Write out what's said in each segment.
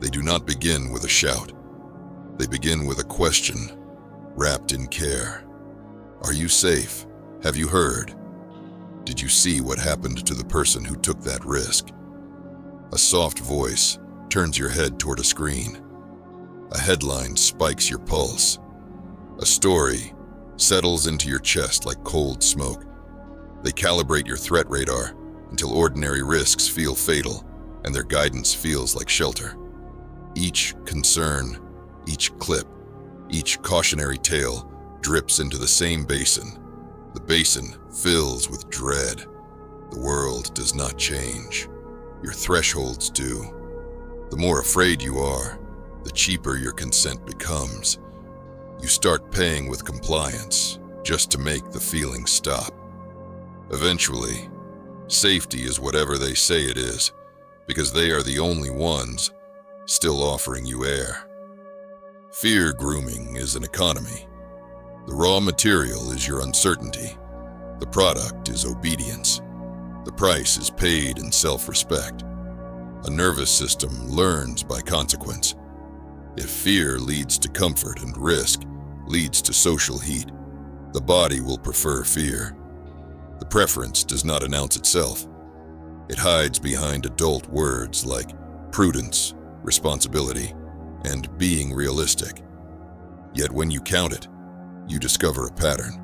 They do not begin with a shout. They begin with a question, wrapped in care. Are you safe? Have you heard? Did you see what happened to the person who took that risk? A soft voice turns your head toward a screen. A headline spikes your pulse. A story settles into your chest like cold smoke. They calibrate your threat radar until ordinary risks feel fatal and their guidance feels like shelter. Each concern, each clip, each cautionary tale drips into the same basin. The basin fills with dread. The world does not change. Your thresholds do. The more afraid you are, the cheaper your consent becomes. You start paying with compliance just to make the feeling stop. Eventually, safety is whatever they say it is, because they are the only ones still offering you air. Fear grooming is an economy. The raw material is your uncertainty. The product is obedience. The price is paid in self-respect. A nervous system learns by consequence. If fear leads to comfort and risk leads to social heat, the body will prefer fear. The preference does not announce itself. It hides behind adult words like prudence, responsibility, and being realistic. Yet when you count it, you discover a pattern.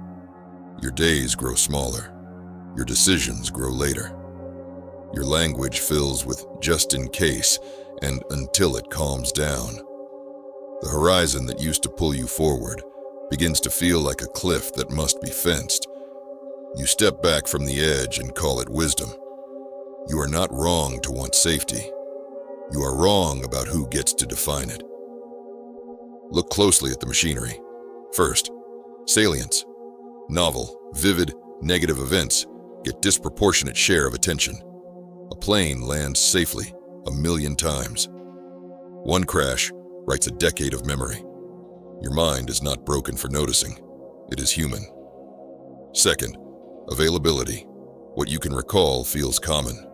Your days grow smaller. Your decisions grow later. Your language fills with just in case and until it calms down. The horizon that used to pull you forward begins to feel like a cliff that must be fenced. You step back from the edge and call it wisdom. You are not wrong to want safety. You are wrong about who gets to define it. Look closely at the machinery. First, salience. Novel, vivid, negative events get disproportionate share of attention. A plane lands safely 1,000,000 times. One crash writes a decade of memory. Your mind is not broken for noticing. It is human. Second, availability. What you can recall feels common.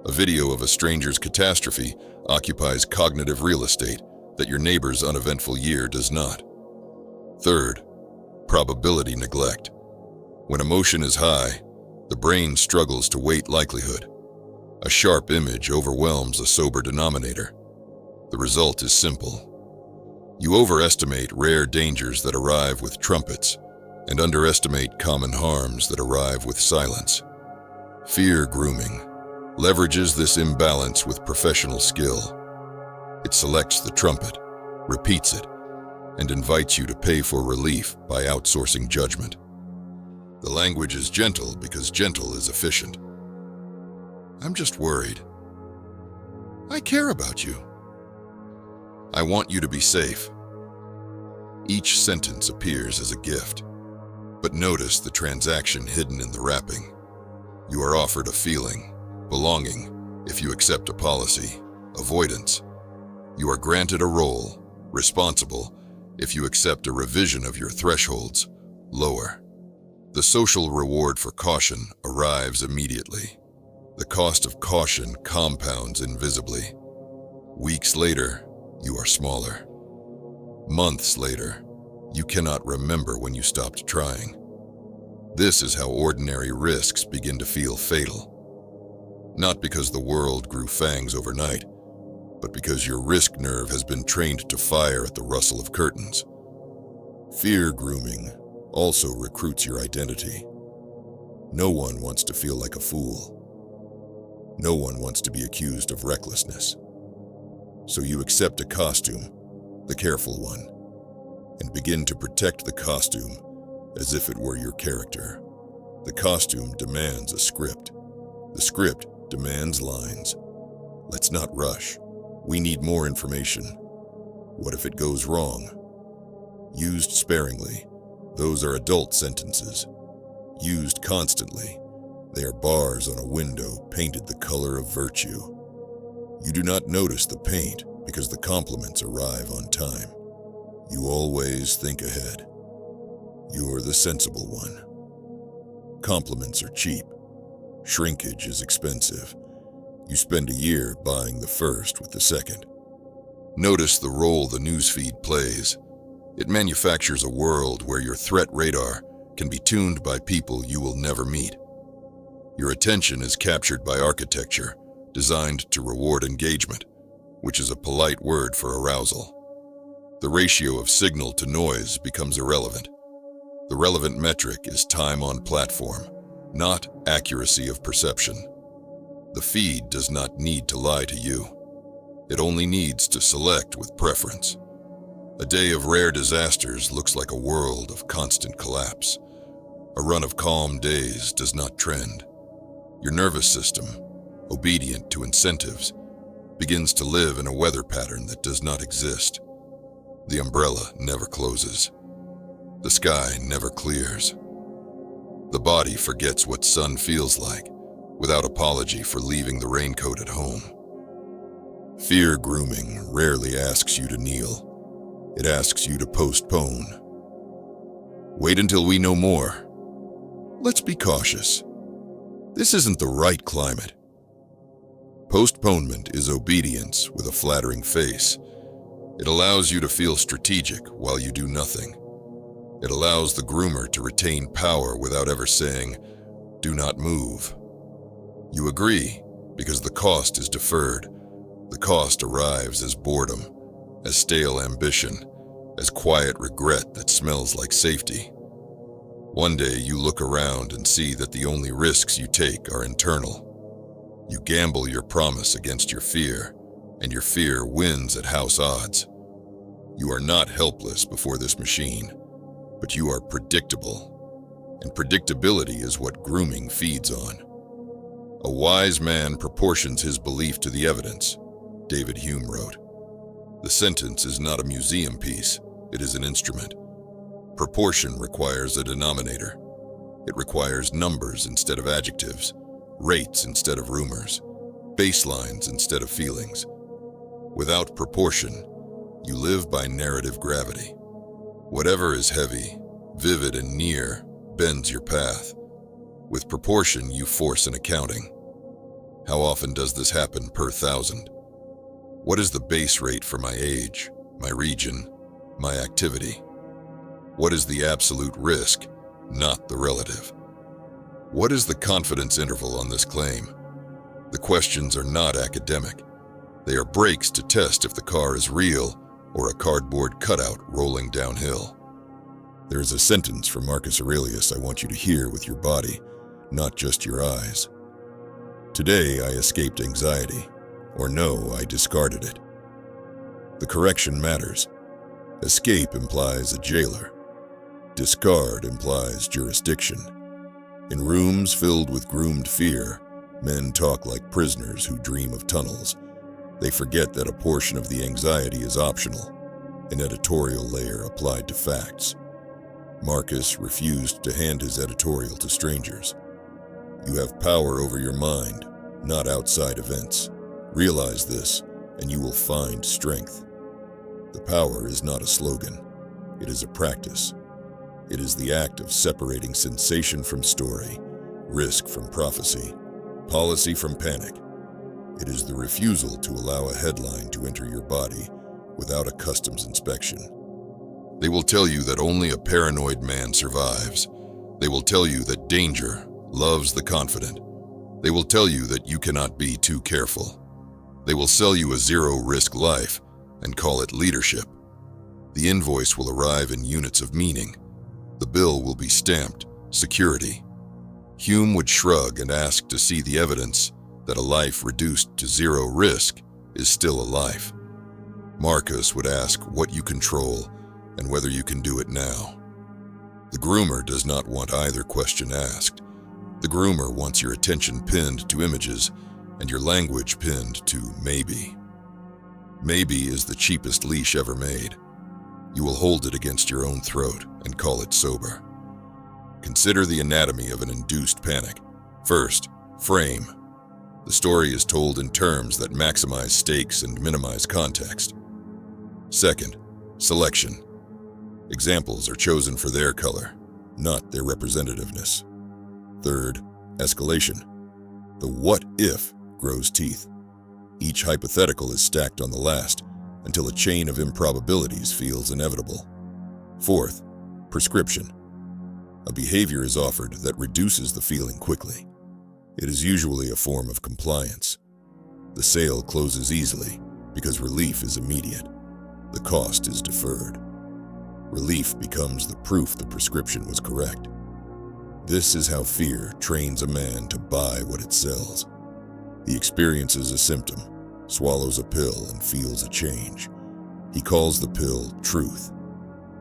A video of a stranger's catastrophe occupies cognitive real estate that your neighbor's uneventful year does not. Third, probability neglect. When emotion is high, the brain struggles to weight likelihood. A sharp image overwhelms a sober denominator. The result is simple. You overestimate rare dangers that arrive with trumpets and underestimate common harms that arrive with silence. Fear grooming leverages this imbalance with professional skill. It selects the trumpet, repeats it, and invites you to pay for relief by outsourcing judgment. The language is gentle because gentle is efficient. I'm just worried. I care about you. I want you to be safe. Each sentence appears as a gift, but notice the transaction hidden in the wrapping. You are offered a feeling, belonging, if you accept a policy, avoidance. You are granted a role, responsible, if you accept a revision of your thresholds, lower. The social reward for caution arrives immediately. The cost of caution compounds invisibly. Weeks later, you are smaller. Months later, you cannot remember when you stopped trying. This is how ordinary risks begin to feel fatal. Not because the world grew fangs overnight, but because your risk nerve has been trained to fire at the rustle of curtains. Fear grooming also recruits your identity. No one wants to feel like a fool. No one wants to be accused of recklessness. So you accept a costume, the careful one, and begin to protect the costume as if it were your character. The costume demands a script. The script demands lines. Let's not rush. We need more information. What if it goes wrong? Used sparingly, those are adult sentences. Used constantly, they are bars on a window painted the color of virtue. You do not notice the paint because the compliments arrive on time. You always think ahead. You're the sensible one. Compliments are cheap. Shrinkage is expensive. You spend a year buying the first with the second. Notice the role the newsfeed plays. It manufactures a world where your threat radar can be tuned by people you will never meet. Your attention is captured by architecture designed to reward engagement, which is a polite word for arousal. The ratio of signal to noise becomes irrelevant. The relevant metric is time on platform, not accuracy of perception. The feed does not need to lie to you. It only needs to select with preference. A day of rare disasters looks like a world of constant collapse. A run of calm days does not trend. Your nervous system, obedient to incentives, begins to live in a weather pattern that does not exist. The umbrella never closes. The sky never clears. The body forgets what sun feels like, without apology for leaving the raincoat at home. Fear grooming rarely asks you to kneel. It asks you to postpone. Wait until we know more. Let's be cautious. This isn't the right climate. Postponement is obedience with a flattering face. It allows you to feel strategic while you do nothing. It allows the groomer to retain power without ever saying, "Do not move." You agree because the cost is deferred. The cost arrives as boredom, as stale ambition, as quiet regret that smells like safety. One day you look around and see that the only risks you take are internal. You gamble your promise against your fear, and your fear wins at house odds. You are not helpless before this machine, but you are predictable, and predictability is what grooming feeds on. A wise man proportions his belief to the evidence, David Hume wrote. The sentence is not a museum piece, it is an instrument. Proportion requires a denominator. It requires numbers instead of adjectives, rates instead of rumors, baselines instead of feelings. Without proportion, you live by narrative gravity. Whatever is heavy, vivid, and near bends your path. With proportion, you force an accounting. How often does this happen per thousand? What is the base rate for my age, my region, my activity? What is the absolute risk, not the relative? What is the confidence interval on this claim? The questions are not academic. They are brakes to test if the car is real or a cardboard cutout rolling downhill. There is a sentence from Marcus Aurelius I want you to hear with your body, not just your eyes. Today I escaped anxiety, or no, I discarded it. The correction matters. Escape implies a jailer. Discard implies jurisdiction. In rooms filled with groomed fear, men talk like prisoners who dream of tunnels. They forget that a portion of the anxiety is optional, an editorial layer applied to facts. Marcus refused to hand his editorial to strangers. You have power over your mind, not outside events. Realize this, and you will find strength. The power is not a slogan. It is a practice. It is the act of separating sensation from story, risk from prophecy, policy from panic. It is the refusal to allow a headline to enter your body without a customs inspection. They will tell you that only a paranoid man survives. They will tell you that danger loves the confident. They will tell you that you cannot be too careful. They will sell you a zero-risk life and call it leadership. The invoice will arrive in units of meaning. The bill will be stamped security. Hume would shrug and ask to see the evidence that a life reduced to zero risk is still a life. Marcus would ask what you control and whether you can do it now. The groomer does not want either question asked. The groomer wants your attention pinned to images and your language pinned to maybe. Maybe is the cheapest leash ever made. You will hold it against your own throat and call it sober. Consider the anatomy of an induced panic. First, frame. The story is told in terms that maximize stakes and minimize context. Second, selection. Examples are chosen for their color, not their representativeness. Third, escalation. The what if grows teeth. Each hypothetical is stacked on the last, until a chain of improbabilities feels inevitable. Fourth, prescription. A behavior is offered that reduces the feeling quickly. It is usually a form of compliance. The sale closes easily because relief is immediate. The cost is deferred. Relief becomes the proof the prescription was correct. This is how fear trains a man to buy what it sells. He experiences a symptom, swallows a pill, and feels a change. He calls the pill truth.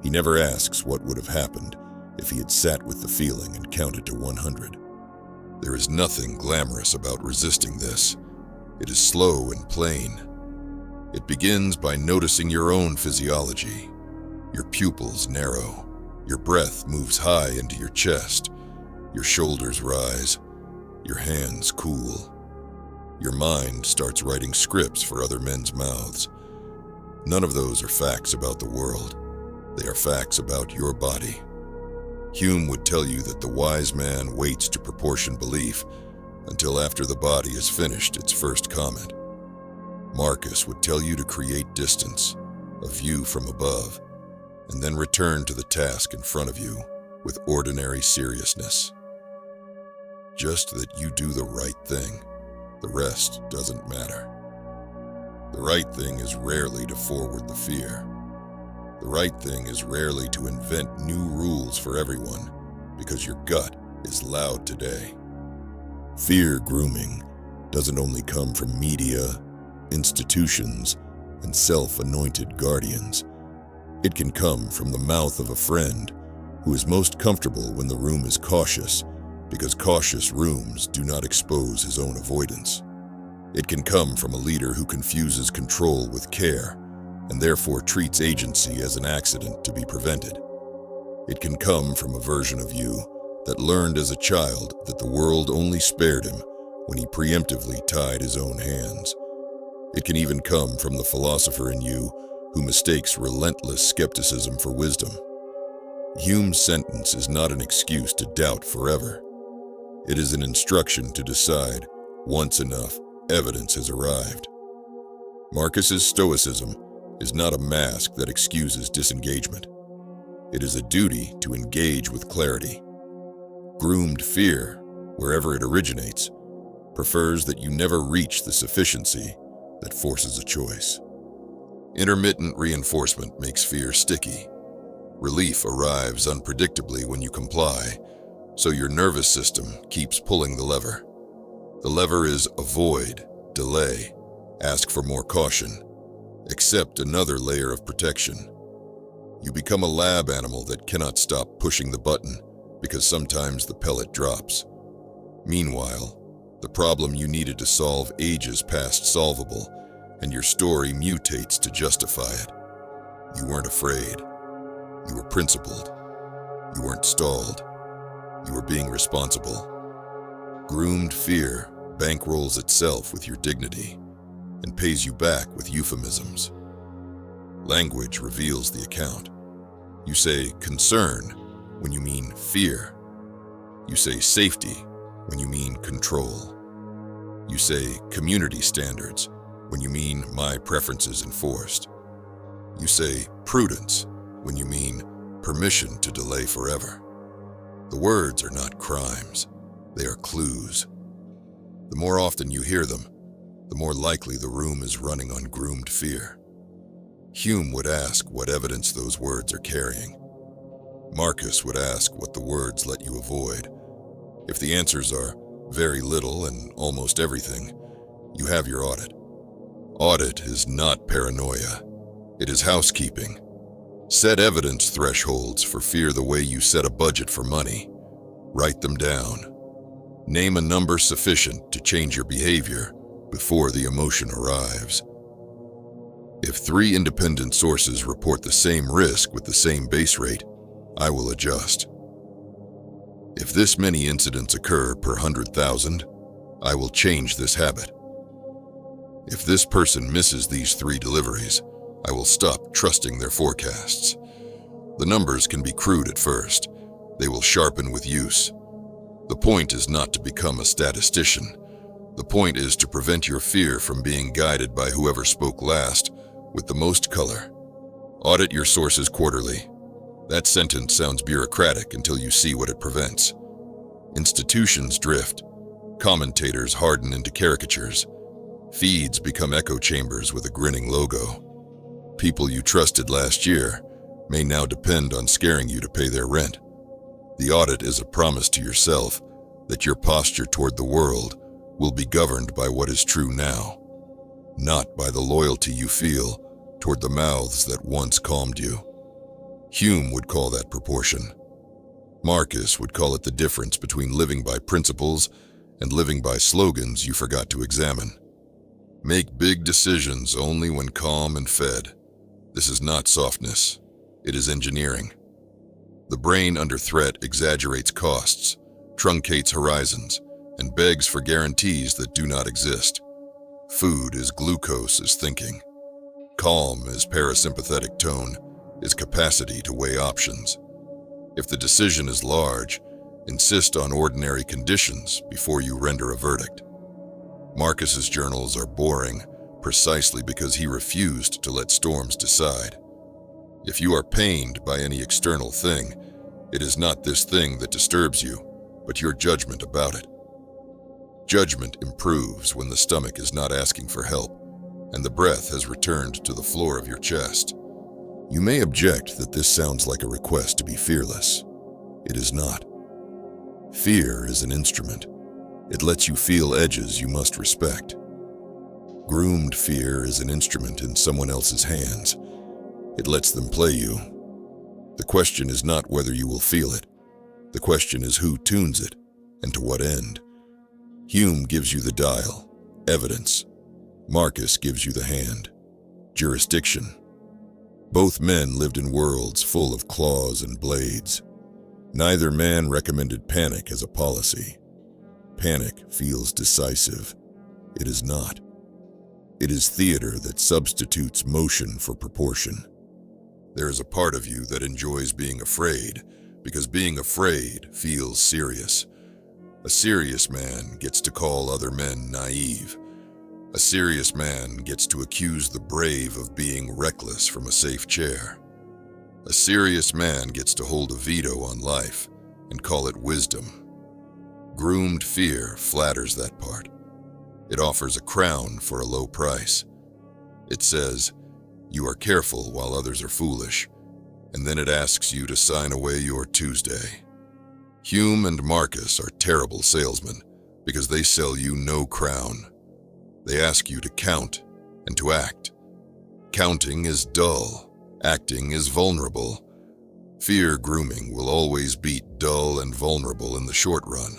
He never asks what would have happened if he had sat with the feeling and counted to 100. There is nothing glamorous about resisting this. It is slow and plain. It begins by noticing your own physiology. Your pupils narrow. Your breath moves high into your chest. Your shoulders rise. Your hands cool. Your mind starts writing scripts for other men's mouths. None of those are facts about the world. They are facts about your body. Hume would tell you that the wise man waits to proportion belief until after the body has finished its first comment. Marcus would tell you to create distance, a view from above, and then return to the task in front of you with ordinary seriousness. Just that you do the right thing. The rest doesn't matter. The right thing is rarely to forward the fear. The right thing is rarely to invent new rules for everyone, because your gut is loud today. Fear grooming doesn't only come from media, institutions, and self-anointed guardians. It can come from the mouth of a friend who is most comfortable when the room is cautious, because cautious rooms do not expose his own avoidance. It can come from a leader who confuses control with care, and therefore treats agency as an accident to be prevented. It can come from a version of you that learned as a child that the world only spared him when he preemptively tied his own hands. It can even come from the philosopher in you who mistakes relentless skepticism for wisdom. Hume's sentence is not an excuse to doubt forever. It is an instruction to decide, once enough evidence has arrived. Marcus's stoicism is not a mask that excuses disengagement. It is a duty to engage with clarity. Groomed fear, wherever it originates, prefers that you never reach the sufficiency that forces a choice. Intermittent reinforcement makes fear sticky. Relief arrives unpredictably when you comply, so your nervous system keeps pulling the lever. The lever is avoid, delay, ask for more caution, accept another layer of protection. You become a lab animal that cannot stop pushing the button because sometimes the pellet drops. Meanwhile, the problem you needed to solve ages past solvable, and your story mutates to justify it. You weren't afraid. You were principled. You weren't stalled. You were being responsible. Groomed fear bankrolls itself with your dignity and pays you back with euphemisms. Language reveals the account. You say concern when you mean fear. You say safety when you mean control. You say community standards when you mean my preferences enforced. You say prudence when you mean permission to delay forever. The words are not crimes, they are clues. The more often you hear them, the more likely the room is running on groomed fear. Hume would ask what evidence those words are carrying. Marcus would ask what the words let you avoid. If the answers are very little and almost everything, you have your audit. Audit is not paranoia. It is housekeeping. Set evidence thresholds for fear the way you set a budget for money. Write them down. Name a number sufficient to change your behavior before the emotion arrives. If 3 independent sources report the same risk with the same base rate, I will adjust. If this many incidents occur per 100,000, I will change this habit. If this person misses these 3 deliveries, I will stop trusting their forecasts. The numbers can be crude at first. They will sharpen with use. The point is not to become a statistician. The point is to prevent your fear from being guided by whoever spoke last with the most color. Audit your sources quarterly. That sentence sounds bureaucratic until you see what it prevents. Institutions drift. Commentators harden into caricatures. Feeds become echo chambers with a grinning logo. People you trusted last year may now depend on scaring you to pay their rent. The audit is a promise to yourself that your posture toward the world will be governed by what is true now, not by the loyalty you feel toward the mouths that once calmed you. Hume would call that proportion. Marcus would call it the difference between living by principles and living by slogans you forgot to examine. Make big decisions only when calm and fed. This is not softness. It is engineering. The brain under threat exaggerates costs, truncates horizons, and begs for guarantees that do not exist. Food is glucose as thinking. Calm is parasympathetic tone, is capacity to weigh options. If the decision is large, insist on ordinary conditions before you render a verdict. Marcus's journals are boring precisely because he refused to let storms decide. If you are pained by any external thing, it is not this thing that disturbs you, but your judgment about it. Judgment improves when the stomach is not asking for help, and the breath has returned to the floor of your chest. You may object that this sounds like a request to be fearless. It is not. Fear is an instrument. It lets you feel edges you must respect. Groomed fear is an instrument in someone else's hands. It lets them play you. The question is not whether you will feel it. The question is who tunes it, and to what end. Hume gives you the dial, evidence. Marcus gives you the hand, jurisdiction. Both men lived in worlds full of claws and blades. Neither man recommended panic as a policy. Panic feels decisive. It is not. It is theater that substitutes motion for proportion. There is a part of you that enjoys being afraid, because being afraid feels serious. A serious man gets to call other men naive. A serious man gets to accuse the brave of being reckless from a safe chair. A serious man gets to hold a veto on life and call it wisdom. Groomed fear flatters that part. It offers a crown for a low price. It says, you are careful while others are foolish, and then it asks you to sign away your Tuesday. Hume and Marcus are terrible salesmen because they sell you no crown. They ask you to count and to act. Counting is dull. Acting is vulnerable. Fear grooming will always beat dull and vulnerable in the short run.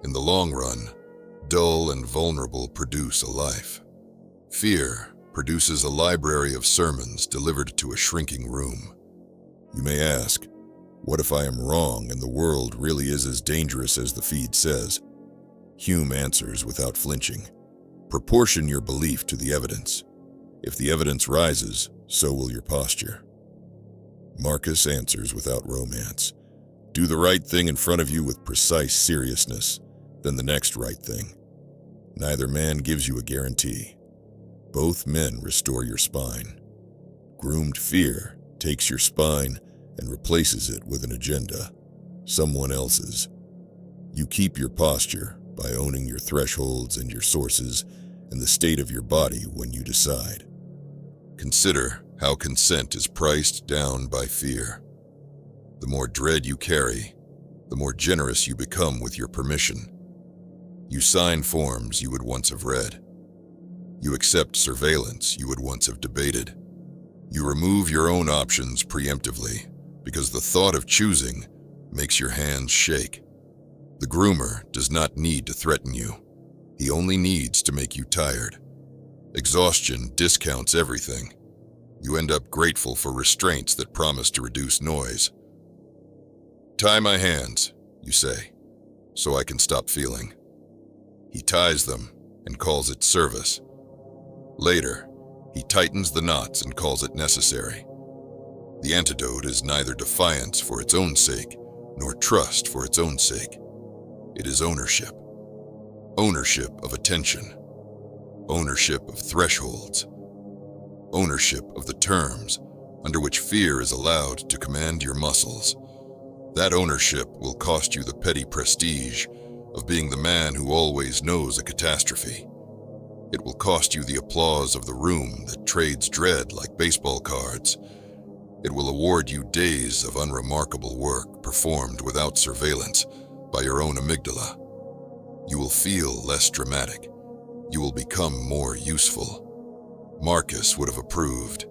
In the long run, dull and vulnerable produce a life. Fear produces a library of sermons delivered to a shrinking room. You may ask, what if I am wrong and the world really is as dangerous as the feed says? Hume answers without flinching. Proportion your belief to the evidence. If the evidence rises, so will your posture. Marcus answers without romance. Do the right thing in front of you with precise seriousness, then the next right thing. Neither man gives you a guarantee. Both men restore your spine. Groomed fear takes your spine and replaces it with an agenda, someone else's. You keep your posture by owning your thresholds and your sources and the state of your body when you decide. Consider how consent is priced down by fear. The more dread you carry, the more generous you become with your permission. You sign forms you would once have read. You accept surveillance you would once have debated. You remove your own options preemptively because the thought of choosing makes your hands shake. The groomer does not need to threaten you. He only needs to make you tired. Exhaustion discounts everything. You end up grateful for restraints that promise to reduce noise. Tie my hands, you say, so I can stop feeling. He ties them and calls it service. Later, he tightens the knots and calls it necessary. The antidote is neither defiance for its own sake, nor trust for its own sake. It is ownership. Ownership of attention. Ownership of thresholds. ownership of the terms under which fear is allowed to command your muscles. That ownership will cost you the petty prestige of being the man who always knows a catastrophe. It will cost you the applause of the room that trades dread like baseball cards. It will award you days of unremarkable work performed without surveillance by your own amygdala. You will feel less dramatic. You will become more useful. Marcus would have approved.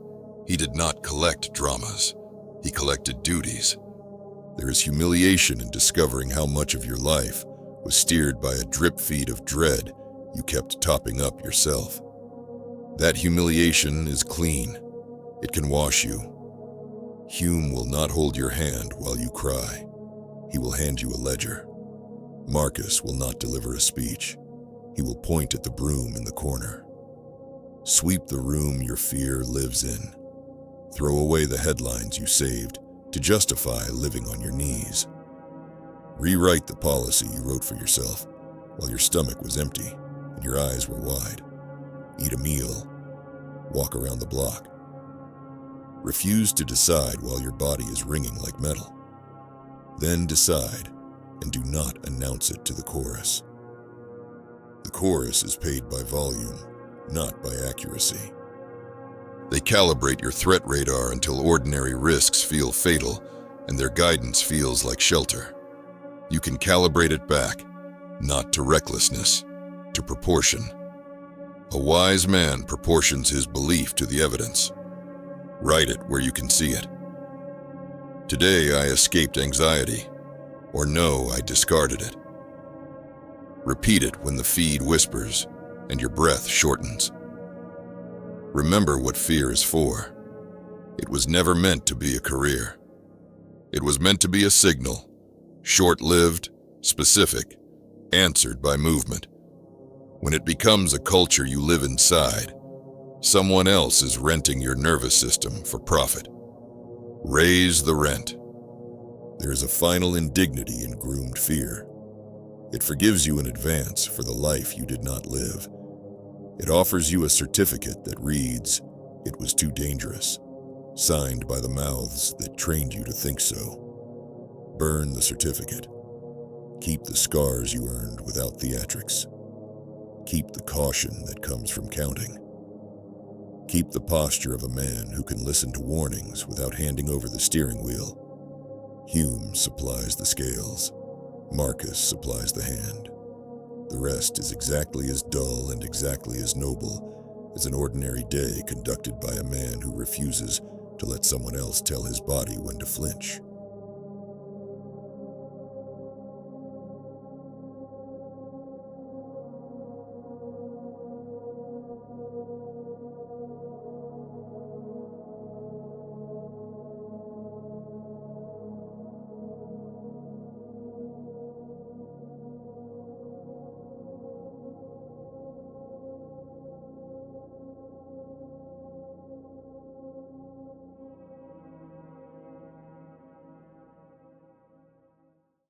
He did not collect dramas. He collected duties. There is humiliation in discovering how much of your life was steered by a drip feed of dread you kept topping up yourself. That humiliation is clean. It can wash you. Hume will not hold your hand while you cry. He will hand you a ledger. Marcus will not deliver a speech. He will point at the broom in the corner. Sweep the room your fear lives in. Throw away the headlines you saved to justify living on your knees. Rewrite the policy you wrote for yourself while your stomach was empty and your eyes were wide. Eat a meal. Walk around the block. Refuse to decide while your body is ringing like metal. Then decide, and do not announce it to the chorus. The chorus is paid by volume, not by accuracy. They calibrate your threat radar until ordinary risks feel fatal and their guidance feels like shelter. You can calibrate it back, not to recklessness, to proportion. A wise man proportions his belief to the evidence. Write it where you can see it. Today I escaped anxiety, or no, I discarded it. Repeat it when the feed whispers and your breath shortens. Remember what fear is for. It was never meant to be a career. It was meant to be a signal, short-lived, specific, answered by movement. When it becomes a culture you live inside, someone else is renting your nervous system for profit. Raise the rent. There is a final indignity in groomed fear. It forgives you in advance for the life you did not live. It offers you a certificate that reads, "It was too dangerous," signed by the mouths that trained you to think so. Burn the certificate. Keep the scars you earned without theatrics. Keep the caution that comes from counting. Keep the posture of a man who can listen to warnings without handing over the steering wheel. Hume supplies the scales. Marcus supplies the hand. The rest is exactly as dull and exactly as noble as an ordinary day conducted by a man who refuses to let someone else tell his body when to flinch.